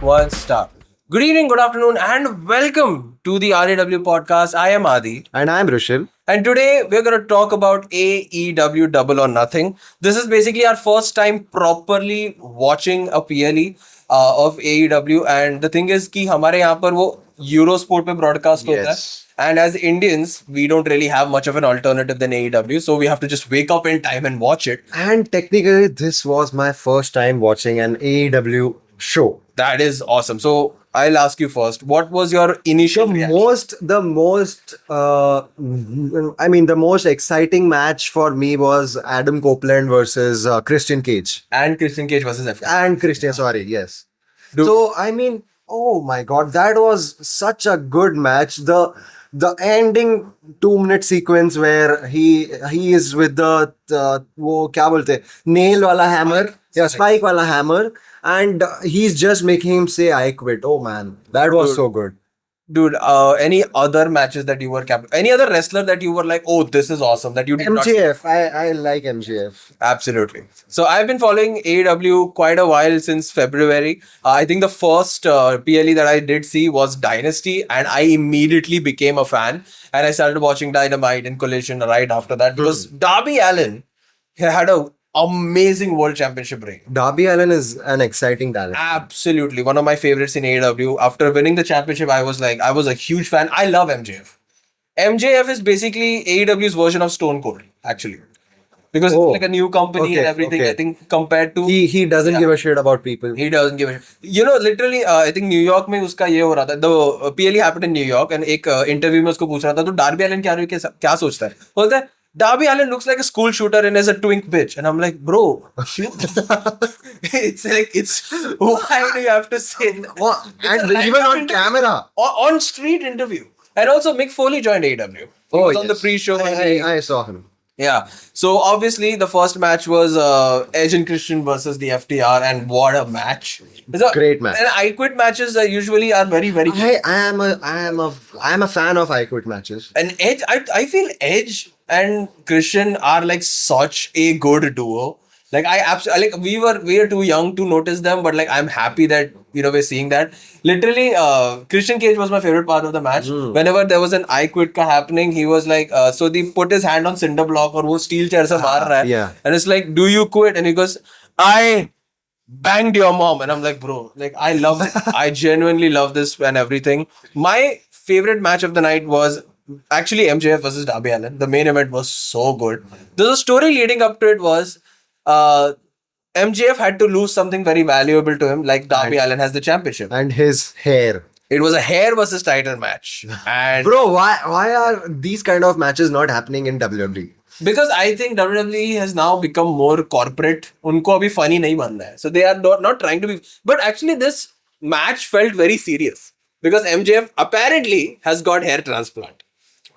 One star. Good evening, good afternoon, and welcome to the R.A.W podcast. I am Adi. And I'm Rushil. And today we're going to talk about AEW Double or Nothing. This is basically our first time properly watching a PLE of AEW. And the thing is कि हमारे यहाँ पर वो Eurosport पे broadcast होता है. Yes. And as Indians, we don't really have much of an alternative than AEW. So we have to just wake up in time and watch it. And technically, this was my first time watching an AEW show. That is awesome. So I'll ask you first. What was your initial reaction? The most exciting match for me was Adam Copeland versus Christian Cage. And Christian Cage versus FTR. And Christian, sorry, yes. Dude. So, oh my God, that was such a good match. The ending 2-minute sequence where he is with the वो क्या बोलते हैं, nail wala hammer, spike wala hammer, and he's just making him say I quit. Oh man, that was Dude. so good. Dude, any other matches that you were any other wrestler that you were like, oh, this is awesome that you did not? MJF, I like MJF. Absolutely. So I've been following AEW quite a while since February. I think the first PLE that I did see was Dynasty, and I immediately became a fan. And I started watching Dynamite and Collision right after that because Darby Allin had a amazing World Championship reign. Darby Allin is an exciting talent. Absolutely. One of my favorites in AEW. After winning the championship, I was a huge fan. I love MJF. MJF is basically AEW's version of Stone Cold, actually. Because it's like a new company and everything. I think compared to... He doesn't give a shit about people. He doesn't give a shit. You know, literally, I think New York में उसका ये हो रहा था. The PLE happened in New York and एक interview में उसको पूछ रहा था तो Darby Allin क्या सोचता है? बोलता है Darby Allin looks like a school shooter and is a twink bitch. And I'm like, bro, it's why do you have to say that? What? And even on camera. On street interview. And also Mick Foley joined AEW. He was on the pre-show. I saw him. Yeah. So obviously the first match was Edge and Christian versus the FTR, and what a match. Great match. And I Quit matches usually are very, very I am a fan of I Quit matches. And Edge, I feel Edge and Christian are like such a good duo. Like I absolutely like we are too young to notice them, but like I'm happy that we're seeing that. Literally, Christian Cage was my favorite part of the match. Whenever there was an I Quit ka happening, he was like, so he put his hand on cinder block or wo steel chair se maar raha hai. Yeah. And it's like, do you quit? And he goes, I banged your mom. And I'm like, bro, like I genuinely love this and everything. My favorite match of the night was actually MJF versus Darby Allin. The main event was so good. The story leading up to it was MJF had to lose something very valuable to him, like Darby Allin has the championship. And his hair. It was a hair versus title match. And bro, why are these kind of matches not happening in WWE? Because I think WWE has now become more corporate. Unko abhi funny nahi banna hai. So they are not trying to be. But actually this match felt very serious. Because MJF apparently has got hair transplant.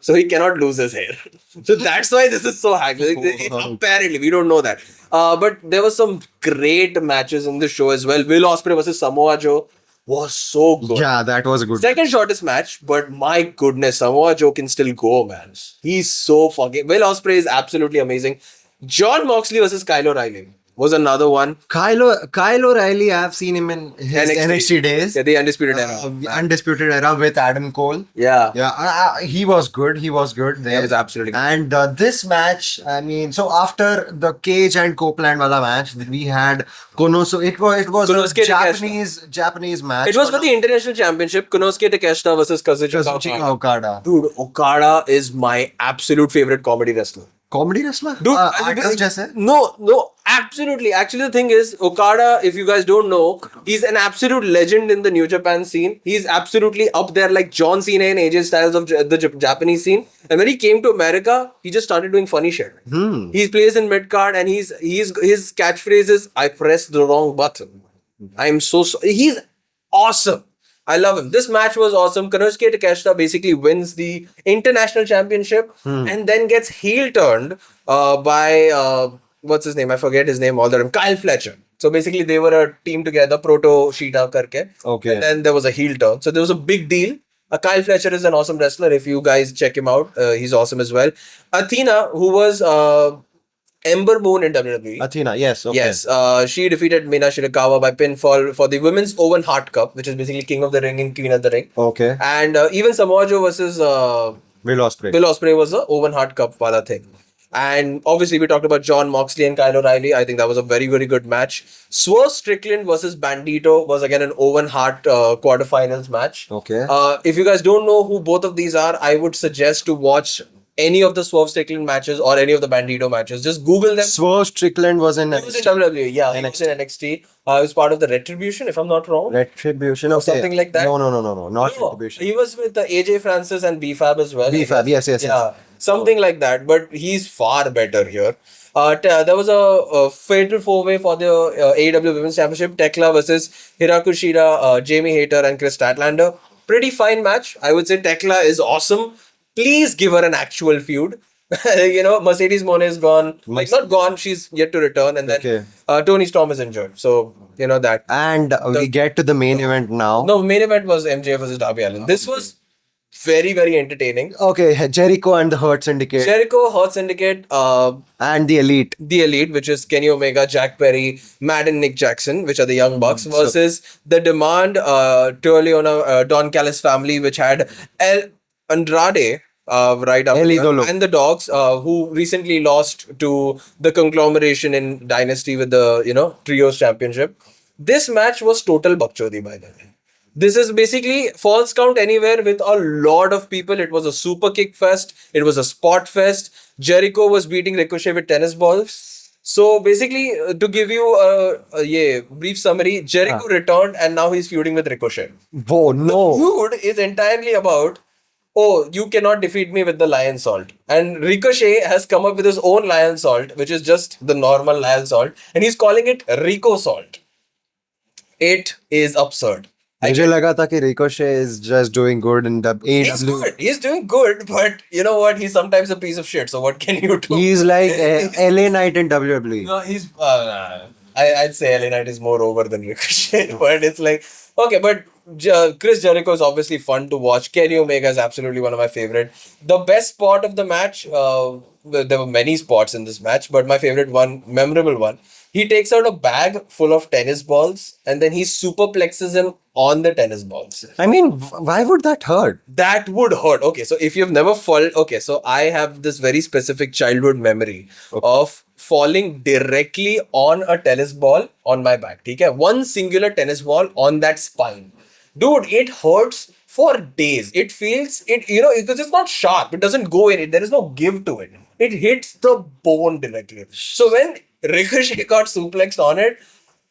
So he cannot lose his hair. So that's why this is so hype. Apparently, we don't know that. But there were some great matches in the show as well. Will Ospreay versus Samoa Joe was so good. Yeah, that was a good Second shortest match, but my goodness, Samoa Joe can still go, man. He's so fucking... Will Ospreay is absolutely amazing. John Moxley versus Kyle O'Reilly was another one. Kyle O'Reilly, I've seen him in his NXT days. Yeah, the Undisputed Era. Undisputed Era with Adam Cole. Yeah. Yeah, he was good. He was good there. He was absolutely good. And this match, so after the Cage and Copeland wala match, we had Konosuke. It was Konosuke a Japanese match. It was for the International Championship. Konosuke Takeshita versus Kazuchika Okada. Dude, Okada is my absolute favorite comedy wrestler. Comedy wrestler? Dude, No, absolutely. Actually, the thing is, Okada, if you guys don't know, he's an absolute legend in the New Japan scene. He's absolutely up there like John Cena and AJ Styles of the Japanese scene. And when he came to America, he just started doing funny shit. He plays in mid-card and his catchphrase is, I pressed the wrong button. He's awesome. I love him. This match was awesome. Konosuke Takeshita basically wins the international championship and then gets heel turned by what's his name? I forget his name all the time. Kyle Fletcher. So basically they were a team together, Proto Sheeta karke. Okay. And then there was a heel turn. So there was a big deal. Kyle Fletcher is an awesome wrestler. If you guys check him out, he's awesome as well. Athena, who was Ember Moon in WWE. Athena, yes, okay. Yes, she defeated Mina Shirakawa by pinfall for the Women's Owen Hart Cup, which is basically King of the Ring and Queen of the Ring. Okay. And even Samoa Joe versus Will Ospreay. Will Ospreay was a Owen Hart Cup wala thing. And obviously, we talked about John Moxley and Kyle O'Reilly. I think that was a very, very good match. Swerve Strickland versus Bandito was again an Owen Hart quarterfinals match. Okay. If you guys don't know who both of these are, I would suggest to watch any of the Swerve Strickland matches or any of the Bandito matches. Just Google them. Swerve Strickland was in He was in WWE, yeah. He was in NXT. He was part of the Retribution, if I'm not wrong. Retribution, okay. Something like that. No, not No, Retribution. he was with the AJ Francis and B-Fab as well. B-Fab, yes. Yeah, something like that. But he's far better here. There was a fatal four-way for the AEW Women's Championship. Tekla versus Hiraku Shida, Jamie Hayter, and Chris Statlander. Pretty fine match. I would say Tekla is awesome. Please give her an actual feud. Mercedes Moné is gone. Like, not gone, she's yet to return. And then Tony Storm is injured. So, that. And we get to the main event now. No, main event was MJF versus Darby Allin. This was very, very entertaining. Okay, Jericho and the Hurt Syndicate. Jericho, Hurt Syndicate, and the Elite. The Elite, which is Kenny Omega, Jack Perry, Matt and Nick Jackson, which are the Young Bucks, versus The Demand, Turleona, Don Callis family, which had El Andrade, right up there, and the Dogs, who recently lost to the conglomeration in Dynasty with the, Trios Championship. This match was total bakchodi, by the way. This is basically Falls Count Anywhere with a lot of people. It was a super kick fest. It was a spot fest. Jericho was beating Ricochet with tennis balls. So basically, to give you a brief summary, Jericho returned and now he's feuding with Ricochet. Oh, no. The feud is entirely about, you cannot defeat me with the Lion Salt. And Ricochet has come up with his own Lion Salt, which is just the normal Lion Salt. And he's calling it Rico Salt. It is absurd. मुझे लगा था कि Ricochet is just doing good in the AEW. He's doing good, but you know what? He's sometimes a piece of shit. So what can you do? He's like LA Knight in WWE. No, he's. I'd say LA Knight is more over than Ricochet, but it's like okay. But Chris Jericho is obviously fun to watch. Kenny Omega is absolutely one of my favorite. The best spot of the match. There were many spots in this match, but my favorite one, memorable one. He takes out a bag full of tennis balls and then he superplexes him on the tennis balls. I mean, why would that hurt? That would hurt. Okay, so if you've never fallen... Okay, so I have this very specific childhood memory of falling directly on a tennis ball on my back. Okay? One singular tennis ball on that spine. Dude, it hurts for days. It feels... because it's not sharp. It doesn't go in it. There is no give to it. It hits the bone directly. So when Ricochet got suplexed on it,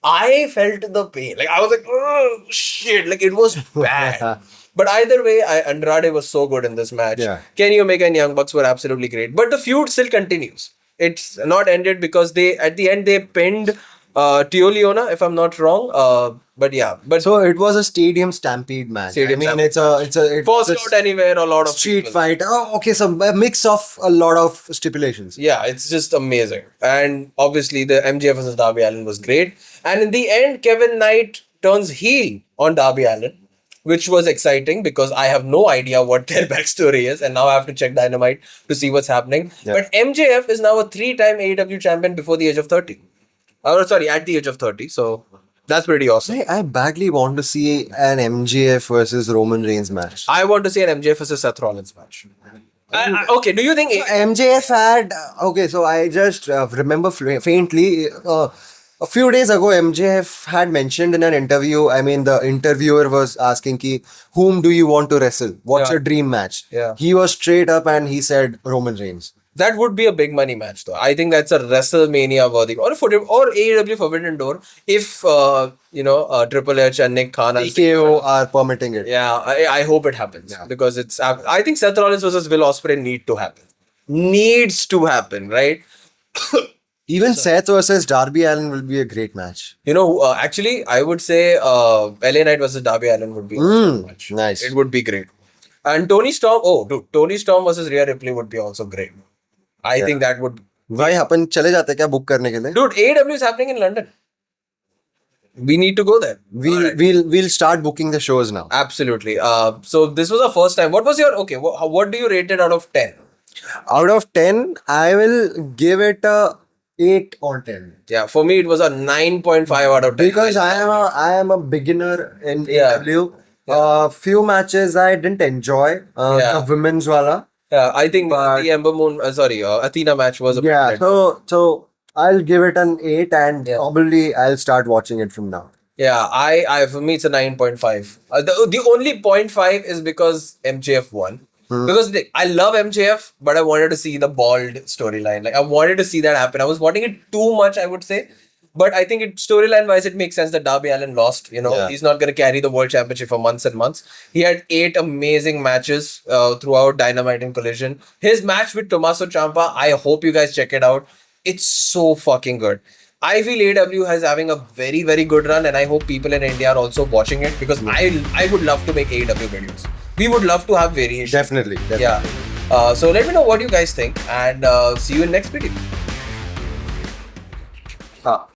I felt the pain. Like I was like, oh shit! Like it was bad. But either way, Andrade was so good in this match. Yeah. Kenny Omega and Young Bucks were absolutely great. But the feud still continues. It's not ended because at the end they pinned Tio Leona, if I'm not wrong. But yeah, so it was a stadium stampede match. It's Falls Count Anywhere, a lot of street fight. Oh, okay, so a mix of a lot of stipulations. Yeah, it's just amazing. And obviously the MJF versus Darby Allin was great. And in the end, Kevin Knight turns heel on Darby Allin, which was exciting because I have no idea what their backstory is, and now I have to check Dynamite to see what's happening. Yeah. But MJF is now a 3-time AEW champion before the age of 30. At the age of 30. So that's pretty awesome. I badly want to see an MJF versus Roman Reigns match. I want to see an MJF versus Seth Rollins match. Okay, do you think... So MJF had... Okay, so I just remember faintly... a few days ago, MJF had mentioned in an interview, the interviewer was asking whom do you want to wrestle? What's your dream match? Yeah. He was straight up and he said Roman Reigns. That would be a big money match though. I think that's a WrestleMania worthy or AEW Forbidden Door if Triple H and Nick Khan are permitting it. Yeah, I hope it happens because I think Seth Rollins versus Will Ospreay needs to happen, right? Even Seth versus Darby Allin will be a great match. Actually, I would say LA Knight versus Darby Allin would be a great match. Nice. It would be great. And Tony Storm versus Rhea Ripley would be also great. I think that would... Why happen? चले जाते क्या book करने के लिए? Dude, AEW is happening in London. We need to go there. We'll start booking the shows now. Absolutely. So this was our first time. What was your... Okay, what do you rate it out of 10? Out of 10, I will give it a 8 or 10. Yeah, for me it was a 9.5 out of 10. Because I am a beginner in Yeah. AEW. Few matches I didn't enjoy. Yeah. The women's wala. Yeah, I think But- the Ember Moon, Athena match was a bit Yeah. red. So I'll give it an 8, and Yeah. probably I'll start watching it from now. Yeah, I for me it's a 9.5. The only 0.5 is because MJF won. Because I love MJF, but I wanted to see the bald storyline. Like I wanted to see that happen. I was wanting it too much, I would say. But I think storyline wise, it makes sense that Darby Allin lost. Yeah. He's not going to carry the world championship for months and months. He had 8 amazing matches throughout Dynamite and Collision. His match with Tommaso Ciampa, I hope you guys check it out. It's so fucking good. I feel AEW is having a very, very good run, and I hope people in India are also watching it because I would love to make AEW videos. We would love to have variation. Definitely. Yeah. So let me know what you guys think, and see you in next video.